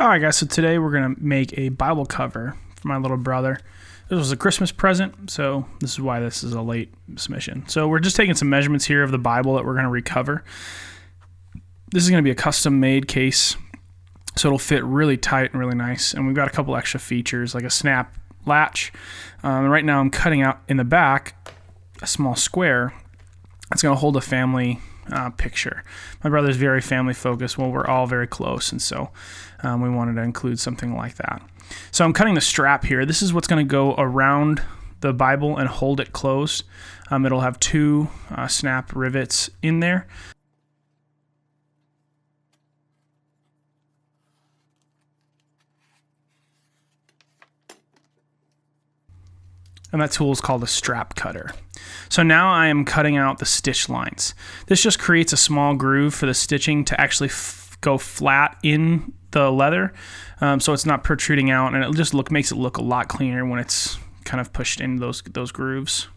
Alright guys, so today we're going to make a Bible cover for my little brother. This was a Christmas present, so this is why this is a late submission. So we're just taking some measurements here of the Bible that we're going to recover. This is going to be a custom made case, so it'll fit really tight and really nice. And we've got a couple extra features like a snap latch. Right now I'm cutting out in the back a small square that's going to hold a family picture. My brother's very family focused. Well, we're all very close, and so we wanted to include something like that. So I'm cutting the strap here. This is what's going to go around the Bible and hold it closed. It'll have two snap rivets in there. And that tool is called a strap cutter. So now I am cutting out the stitch lines. This just creates a small groove for the stitching to actually go flat in the leather, so it's not protruding out, and it just makes it look a lot cleaner when it's kind of pushed into those grooves.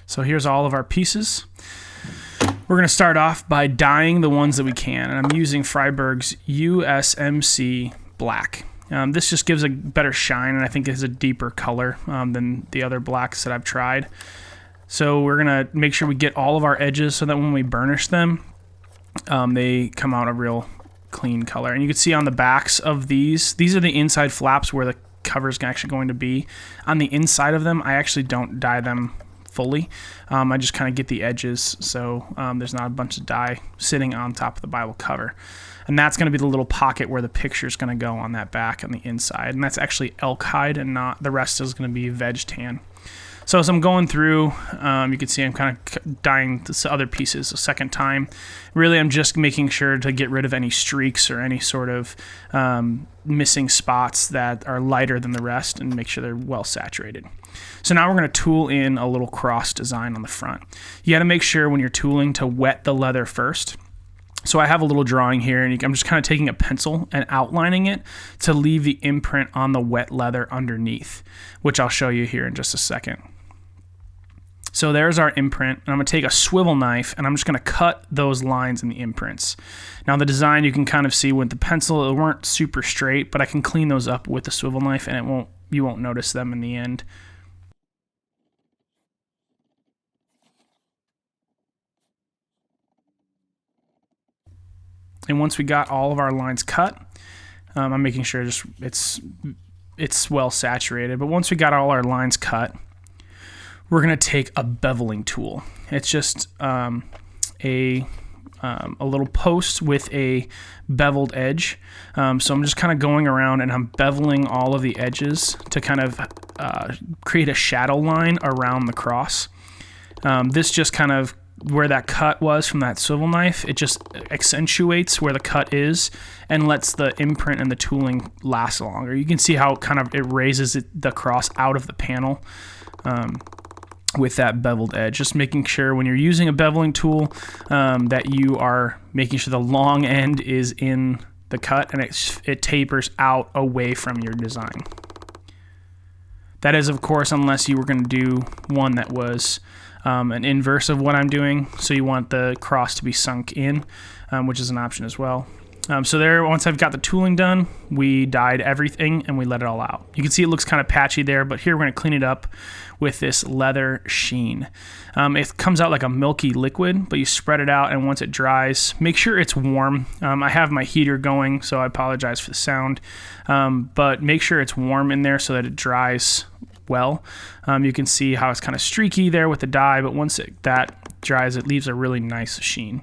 So here's all of our pieces. We're going to start off by dyeing the ones that we can, and I'm using Freiberg's USMC black. This just gives a better shine, and I think it has a deeper color than the other blacks that I've tried. So we're going to make sure we get all of our edges so that when we burnish them, they come out a real clean color. And you can see on the backs of these are the inside flaps where the cover is actually going to be. On the inside of them, I actually don't dye them fully. I just kind of get the edges so there's not a bunch of dye sitting on top of the Bible cover. And that's going to be the little pocket where the picture is going to go on that back on the inside. And that's actually elk hide, and not the rest is going to be veg tan. So as I'm going through, you can see I'm kind of dyeing the other pieces a second time. Really, I'm just making sure to get rid of any streaks or any sort of missing spots that are lighter than the rest and make sure they're well saturated. So now we're going to tool in a little cross design on the front. You got to make sure when you're tooling to wet the leather first. So I have a little drawing here, and I'm just kind of taking a pencil and outlining it to leave the imprint on the wet leather underneath, which I'll show you here in just a second. So there's our imprint, and I'm going to take a swivel knife, and I'm just going to cut those lines in the imprints. Now the design you can kind of see with the pencil, it weren't super straight, but I can clean those up with the swivel knife, and you won't notice them in the end. And once we got all of our lines cut, I'm making sure it's well saturated. But once we got all our lines cut, we're going to take a beveling tool. It's just a little post with a beveled edge. So I'm just kind of going around and I'm beveling all of the edges to kind of create a shadow line around the cross. This just kind of, where that cut was from that swivel knife, it just accentuates where the cut is and lets the imprint and the tooling last longer. You can see how it raises the cross out of the panel with that beveled edge. Just making sure when you're using a beveling tool that you are making sure the long end is in the cut and it tapers out away from your design. That is, of course, unless you were going to do one that was an inverse of what I'm doing. So you want the cross to be sunk in, which is an option as well. So there, once I've got the tooling done, we dyed everything and we let it all out. You can see it looks kind of patchy there, but here we're going to clean it up with this leather sheen. It comes out like a milky liquid, but you spread it out, and once it dries, make sure it's warm. I have my heater going, so I apologize for the sound, but make sure it's warm in there so that it dries well. You can see how it's kind of streaky there with the dye, but once that dries, it leaves a really nice sheen.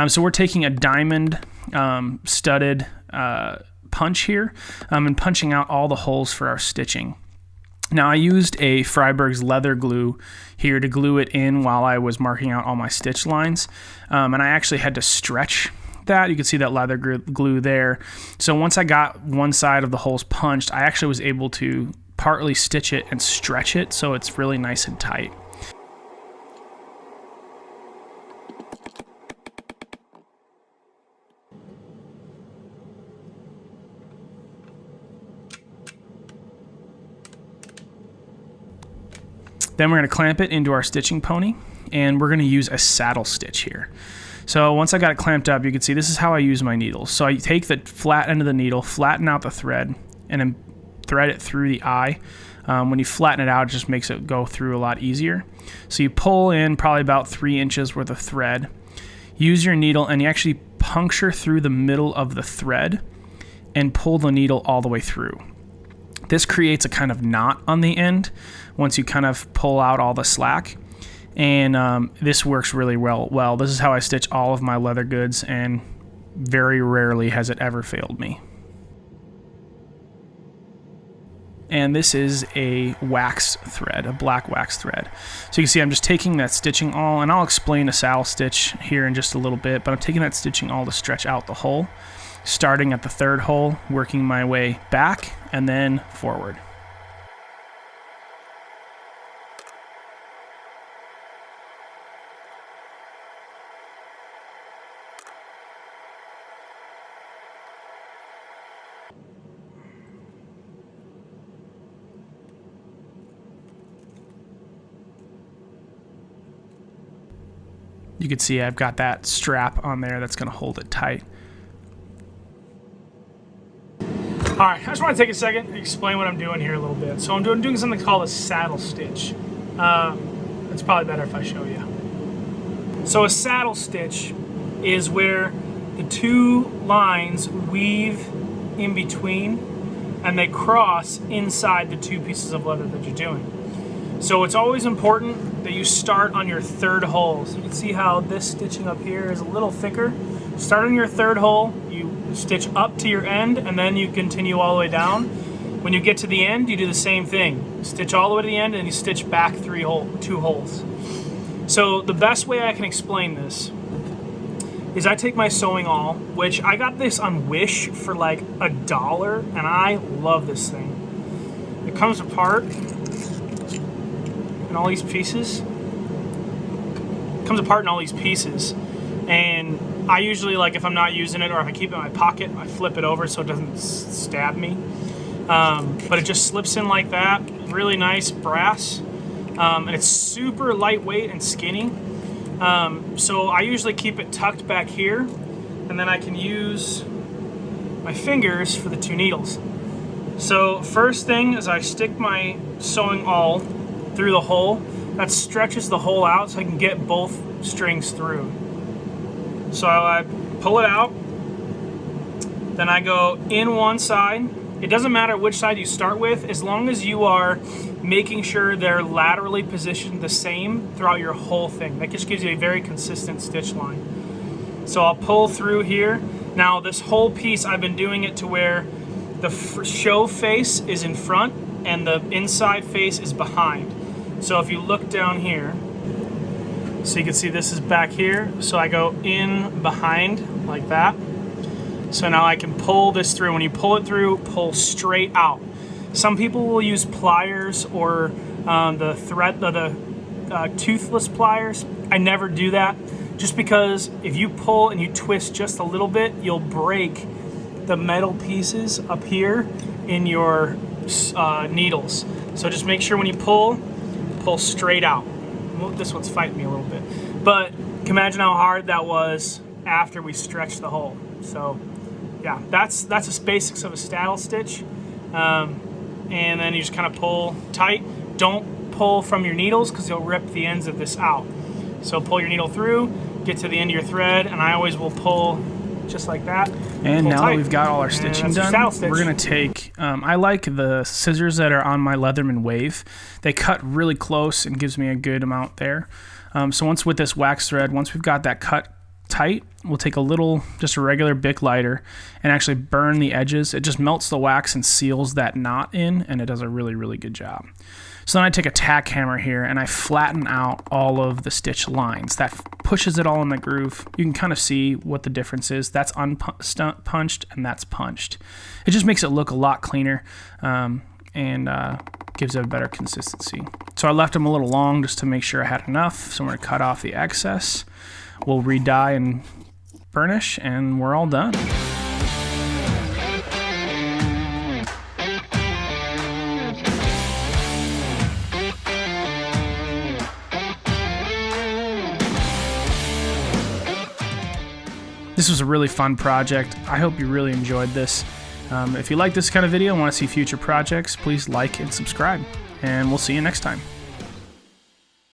So we're taking a diamond studded punch here and punching out all the holes for our stitching. Now I used a Freiberg's leather glue here to glue it in while I was marking out all my stitch lines, and I actually had to stretch that. You can see that leather glue there. So once I got one side of the holes punched, I actually was able to partly stitch it and stretch it so it's really nice and tight. Then we're going to clamp it into our stitching pony, and we're going to use a saddle stitch here. So once I got it clamped up, you can see this is how I use my needles. So I take the flat end of the needle, flatten out the thread, and then thread it through the eye. When you flatten it out, it just makes it go through a lot easier. So you pull in probably about 3 inches worth of thread, use your needle, and you actually puncture through the middle of the thread and pull the needle all the way through. This creates a kind of knot on the end once you kind of pull out all the slack. And this works really well. This is how I stitch all of my leather goods, and very rarely has it ever failed me. And this is a wax thread, a black wax thread. So you can see I'm just taking that stitching awl, and I'll explain a saddle stitch here in just a little bit, but I'm taking that stitching awl to stretch out the hole, starting at the 3rd hole, working my way back and then forward. You can see I've got that strap on there that's going to hold it tight. All right, I just want to take a second to explain what I'm doing here a little bit. So I'm doing something called a saddle stitch. It's probably better if I show you. So a saddle stitch is where the 2 lines weave in between and they cross inside the 2 pieces of leather that you're doing. So it's always important that you start on your 3rd hole. So you can see how this stitching up here is a little thicker. Start on your 3rd hole, you stitch up to your end, and then you continue all the way down. When you get to the end, you do the same thing. Stitch all the way to the end, and you stitch back 2 holes. So the best way I can explain this is I take my sewing awl, which I got this on Wish for like $1, and I love this thing. It comes apart in all these pieces. And I usually, like, if I'm not using it or if I keep it in my pocket, I flip it over so it doesn't stab me. But it just slips in like that. Really nice brass. And it's super lightweight and skinny. So I usually keep it tucked back here, and then I can use my fingers for the 2 needles. So first thing is I stick my sewing awl through the hole. That stretches the hole out so I can get both strings through. So I pull it out, then I go in one side. It doesn't matter which side you start with, as long as you are making sure they're laterally positioned the same throughout your whole thing. That just gives you a very consistent stitch line. So I'll pull through here. Now this whole piece, I've been doing it to where the show face is in front and the inside face is behind. So if you look down here, so you can see this is back here. So I go in behind like that. So now I can pull this through. When you pull it through, pull straight out. Some people will use pliers or the toothless pliers. I never do that, just because if you pull and you twist just a little bit, you'll break the metal pieces up here in your needles. So just make sure when you pull straight out. Well, this one's fighting me a little bit, but you can imagine how hard that was after we stretched the hole. So yeah, that's the basics of a saddle stitch. And then you just kind of pull tight. Don't pull from your needles because you'll rip the ends of this out. So pull your needle through, get to the end of your thread, and I always will pull just like that. And now tight. that we've got all our stitching done, we're going to take, I like the scissors that are on my Leatherman Wave. They cut really close and gives me a good amount there. So once with this wax thread, once we've got that cut tight, we'll take just a regular Bic lighter and actually burn the edges. It just melts the wax and seals that knot in, and it does a really, really good job. So then I take a tack hammer here and I flatten out all of the stitch lines. That pushes it all in the groove. You can kind of see what the difference is. That's unpunched and that's punched. It just makes it look a lot cleaner and gives it a better consistency. So I left them a little long just to make sure I had enough. So I'm going to cut off the excess. We'll re-dye and burnish, and we're all done. This was a really fun project. I hope you really enjoyed this. If you like this kind of video and want to see future projects, please like and subscribe, and we'll see you next time.